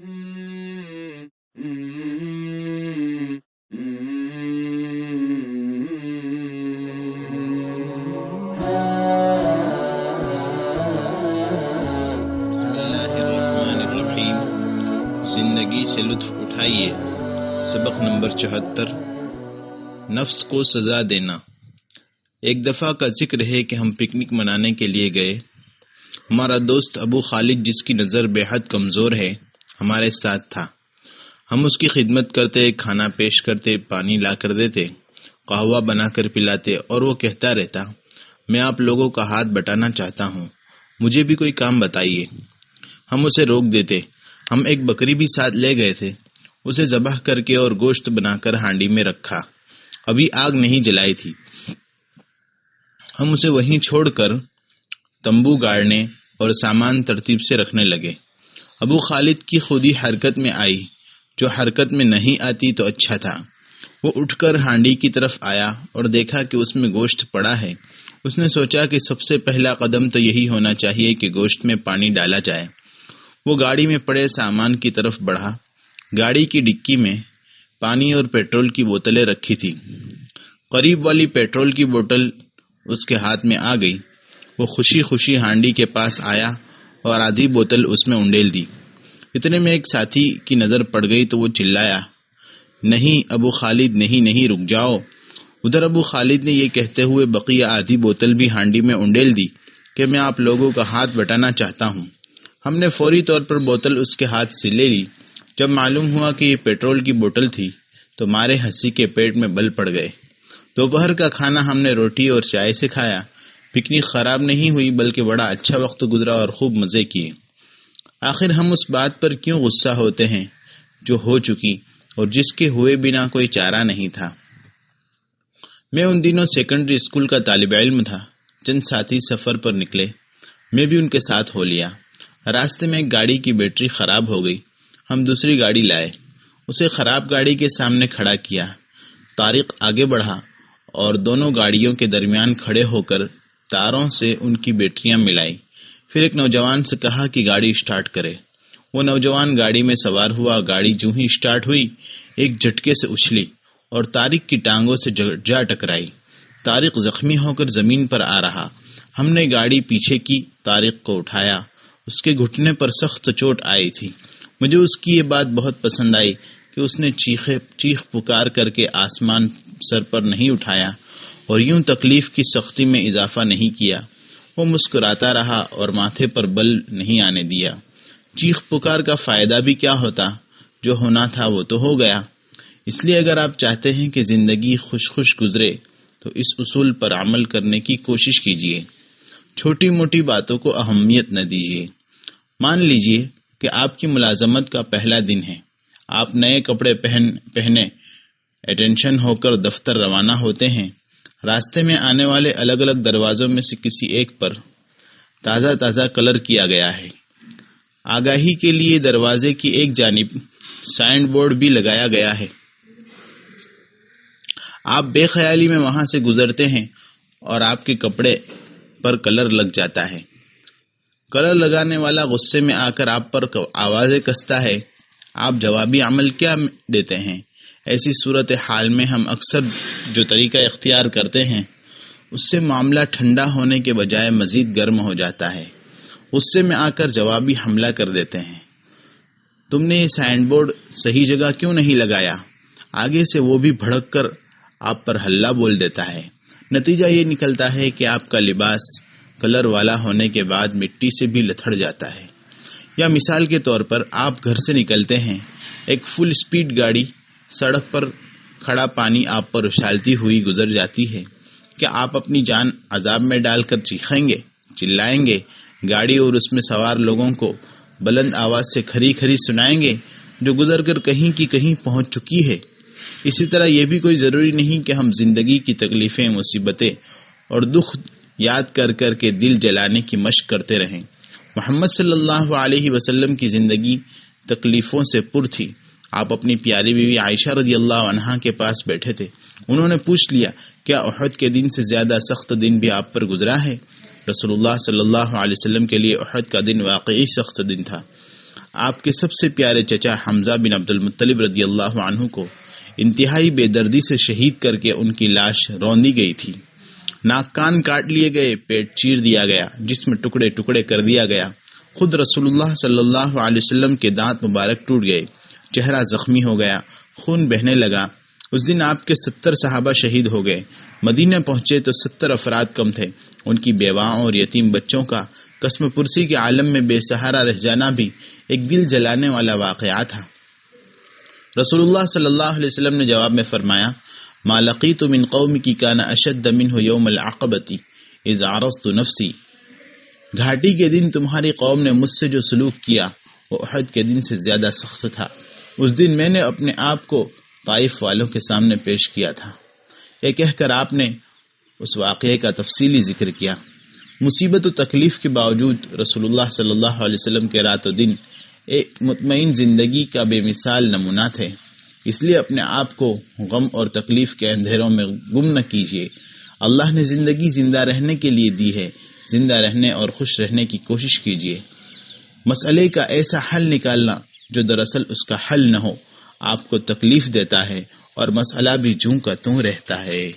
زندگی سے لطف اٹھائیے۔ سبق نمبر 74، نفس کو سزا دینا۔ ایک دفعہ کا ذکر ہے کہ ہم پکنک منانے کے لیے گئے۔ ہمارا دوست ابو خالد، جس کی نظر بے حد کمزور ہے، ہمارے ساتھ تھا۔ ہم اس کی خدمت کرتے، کھانا پیش کرتے، پانی لا کر دیتے، قہوہ بنا کر پلاتے، اور وہ کہتا رہتا، میں آپ لوگوں کا ہاتھ بٹانا چاہتا ہوں، مجھے بھی کوئی کام بتائیے۔ ہم اسے روک دیتے۔ ہم ایک بکری بھی ساتھ لے گئے تھے، اسے ذبح کر کے اور گوشت بنا کر ہانڈی میں رکھا، ابھی آگ نہیں جلائی تھی۔ ہم اسے وہیں چھوڑ کر تمبو گاڑنے اور سامان ترتیب سے رکھنے لگے۔ ابو خالد کی خودی حرکت میں آئی، جو حرکت میں نہیں آتی تو اچھا تھا۔ وہ اٹھ کر ہانڈی کی طرف آیا اور دیکھا کہ اس میں گوشت پڑا ہے۔ اس نے سوچا کہ سب سے پہلا قدم تو یہی ہونا چاہیے کہ گوشت میں پانی ڈالا جائے۔ وہ گاڑی میں پڑے سامان کی طرف بڑھا۔ گاڑی کی ڈکی میں پانی اور پیٹرول کی بوتلیں رکھی تھی۔ قریب والی پیٹرول کی بوتل اس کے ہاتھ میں آ گئی۔ وہ خوشی خوشی ہانڈی کے پاس آیا اور آدھی بوتل اس میں انڈیل دی۔ اتنے میں ایک ساتھی کی نظر پڑ گئی تو وہ چلایا، نہیں ابو خالد، نہیں، رک جاؤ۔ ادھر ابو خالد نے یہ کہتے ہوئے بقیہ آدھی بوتل بھی ہانڈی میں انڈیل دی کہ میں آپ لوگوں کا ہاتھ بٹانا چاہتا ہوں۔ ہم نے فوری طور پر بوتل اس کے ہاتھ سے لے لی۔ جب معلوم ہوا کہ یہ پیٹرول کی بوتل تھی تو مارے ہنسی کے پیٹ میں بل پڑ گئے۔ دوپہر کا کھانا ہم نے روٹی اور چائے سے کھایا۔ پکنک خراب نہیں ہوئی بلکہ بڑا اچھا وقت گزرا اور خوب مزے کیے۔ آخر ہم اس بات پر کیوں غصہ ہوتے ہیں جو ہو چکی اور جس کے ہوئے بنا کوئی چارہ نہیں تھا۔ میں ان دنوں سیکنڈری اسکول کا طالب علم تھا۔ چند ساتھی سفر پر نکلے، میں بھی ان کے ساتھ ہو لیا۔ راستے میں ایک گاڑی کی بیٹری خراب ہو گئی۔ ہم دوسری گاڑی لائے، اسے خراب گاڑی کے سامنے کھڑا کیا۔ طارق آگے بڑھا اور دونوں گاڑیوں کے درمیان کھڑے ہو کر تاروں سے ان کی بیٹریاں ملائی۔ پھر ایک نوجوان سے کہا کہ گاڑی اسٹارٹ کرے۔ وہ نوجوان گاڑی میں سوار ہوا۔ گاڑی جو ہی اسٹارٹ ہوئی ایک جھٹکے سے اچھلی اور طارق کی ٹانگوں سے جا ٹکرائی۔ طارق زخمی ہو کر زمین پر آ رہا۔ ہم نے گاڑی پیچھے کی، طارق کو اٹھایا۔ اس کے گھٹنے پر سخت چوٹ آئی تھی۔ مجھے اس کی یہ بات بہت پسند آئی کہ اس نے چیخ پکار کر کے آسمان سر پر نہیں اٹھایا اور یوں تکلیف کی سختی میں اضافہ نہیں کیا۔ وہ مسکراتا رہا اور ماتھے پر بل نہیں آنے دیا۔ چیخ پکار کا فائدہ بھی کیا ہوتا، جو ہونا تھا وہ تو ہو گیا۔ اس لیے اگر آپ چاہتے ہیں کہ زندگی خوش گزرے تو اس اصول پر عمل کرنے کی کوشش کیجیے۔ چھوٹی موٹی باتوں کو اہمیت نہ دیجیے۔ مان لیجیے کہ آپ کی ملازمت کا پہلا دن ہے۔ آپ نئے کپڑے پہنے اٹینشن ہو کر دفتر روانہ ہوتے ہیں۔ راستے میں آنے والے الگ الگ دروازوں میں سے کسی ایک پر تازہ کلر کیا گیا ہے۔ آگاہی کے لیے دروازے کی ایک جانب سائن بورڈ بھی لگایا گیا ہے۔ آپ بے خیالی میں وہاں سے گزرتے ہیں اور آپ کے کپڑے پر کلر لگ جاتا ہے۔ کلر لگانے والا غصے میں آ کر آپ پر آوازیں کستا ہے۔ آپ جوابی عمل کیا دیتے ہیں؟ ایسی صورت حال میں ہم اکثر جو طریقہ اختیار کرتے ہیں اس سے معاملہ ٹھنڈا ہونے کے بجائے مزید گرم ہو جاتا ہے۔ غصے میں آ کر جوابی حملہ کر دیتے ہیں، تم نے یہ سائن بورڈ صحیح جگہ کیوں نہیں لگایا؟ آگے سے وہ بھی بھڑک کر آپ پر ہلہ بول دیتا ہے۔ نتیجہ یہ نکلتا ہے کہ آپ کا لباس کلر والا ہونے کے بعد مٹی سے بھی لتھڑ جاتا ہے۔ یا مثال کے طور پر آپ گھر سے نکلتے ہیں، ایک فل اسپیڈ گاڑی سڑک پر کھڑا پانی آپ پر اچھالتی ہوئی گزر جاتی ہے۔ کیا آپ اپنی جان عذاب میں ڈال کر چیخیں گے، چلائیں گے، گاڑی اور اس میں سوار لوگوں کو بلند آواز سے کھری سنائیں گے جو گزر کر کہیں کی کہیں پہنچ چکی ہے؟ اسی طرح یہ بھی کوئی ضروری نہیں کہ ہم زندگی کی تکلیفیں، مصیبتیں اور دکھ یاد کر کر کے دل جلانے کی مشق کرتے رہیں۔ محمد صلی اللہ علیہ وسلم کی زندگی تکلیفوں سے پر تھی۔ آپ اپنی پیاری بیوی عائشہ رضی اللہ عنہا کے پاس بیٹھے تھے۔ انہوں نے پوچھ لیا، کیا احد کے دن سے زیادہ سخت دن بھی آپ پر گزرا ہے؟ رسول اللہ صلی اللہ علیہ وسلم کے لیے احد کا دن واقعی سخت دن تھا۔ آپ کے سب سے پیارے چچا حمزہ بن عبد المطلب رضی اللہ عنہ کو انتہائی بے دردی سے شہید کر کے ان کی لاش روندی گئی تھی۔ ناک کان کاٹ لیے گئے، پیٹ چیر دیا گیا، جسم ٹکڑے ٹکڑے کر دیا گیا۔ خود رسول اللہ صلی اللہ علیہ وسلم کے دانت مبارک ٹوٹ گئے، چہرہ زخمی ہو گیا، خون بہنے لگا۔ اس دن آپ کے 70 صحابہ شہید ہو گئے۔ مدینہ پہنچے تو 70 افراد کم تھے۔ ان کی بیواؤں اور یتیم بچوں کا قسم پرسی کے عالم میں بے سہارا رہ جانا بھی ایک دل جلانے والا واقعہ تھا۔ رسول اللہ صلی اللہ علیہ وسلم نے جواب میں فرمایا: ما لقیت من قومک کان اشد منہ یوم العقبۃ اذ عرضت نفسی۔ گھاٹی کے دن تمہاری قوم نے مجھ سے جو سلوک کیا وہ احد کے دن سے زیادہ سخت تھا۔ اس دن میں نے اپنے آپ کو طائف والوں کے سامنے پیش کیا تھا۔ یہ کہہ کر آپ نے اس واقعے کا تفصیلی ذکر کیا۔ مصیبت و تکلیف کے باوجود رسول اللہ صلی اللہ علیہ وسلم کے رات و دن ایک مطمئن زندگی کا بے مثال نمونہ تھے۔ اس لیے اپنے آپ کو غم اور تکلیف کے اندھیروں میں گم نہ کیجیے۔ اللہ نے زندگی زندہ رہنے کے لیے دی ہے، زندہ رہنے اور خوش رہنے کی کوشش کیجیے۔ مسئلے کا ایسا حل نکالنا جو دراصل اس کا حل نہ ہو آپ کو تکلیف دیتا ہے اور مسئلہ بھی جوں کا توں رہتا ہے۔